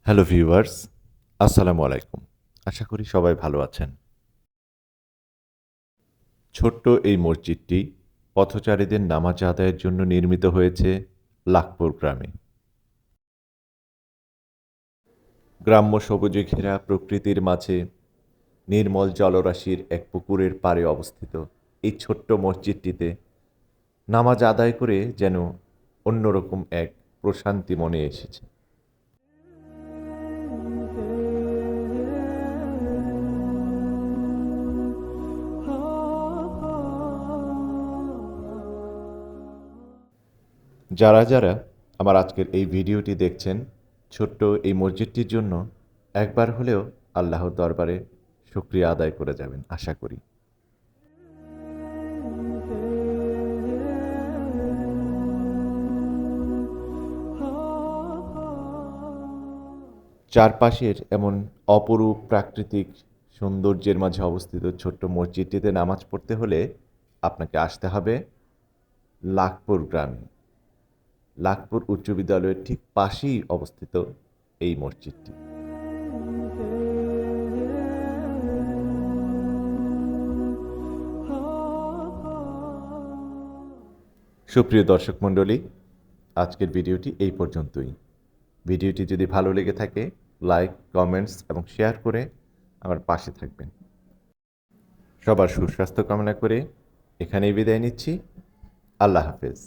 Hello viewers, আসসালামু আলাইকুম। আশা করি সবাই ভালো আছেন। ছোট্ট এই মসজিদটি পথচারীদের নামাজ আদায়ের জন্য নির্মিত হয়েছে লাখপুর গ্রামে। গ্রাম্য সবুজে ঘেরা প্রকৃতির মাঝে নির্মল জলরাশির এক পুকুরের পাড়ে অবস্থিত এই ছোট্ট মসজিদটিতে নামাজ আদায় করে যেন অন্যরকম এক প্রশান্তি মনে এসেছে। যারা আমার আজকের এই ভিডিওটি দেখছেন, ছোট্ট এই মসজিদটির জন্য একবার হলেও আল্লাহর দরবারে শুকরিয়া আদায় করে যাবেন আশা করি। চারপাশের এমন অপরূপ প্রাকৃতিক সৌন্দর্যের মাঝে অবস্থিত ছোট্ট মসজিদটিতে নামাজ পড়তে হলে আপনাকে আসতে হবে লাখপুর গ্রামে। লাখপুর উচ্চ বিদ্যালয়ের ঠিক পাশেই অবস্থিত এই মসজিদটি। সুপ্রিয় দর্শক মণ্ডলী, আজকের ভিডিওটি এই পর্যন্তই। ভিডিওটি যদি ভালো লেগে থাকে লাইক, কমেন্টস এবং শেয়ার করে আমার পাশে থাকবেন। সবার সুস্বাস্থ্য কামনা করে এখানেই বিদায় নিচ্ছি। আল্লাহ হাফেজ।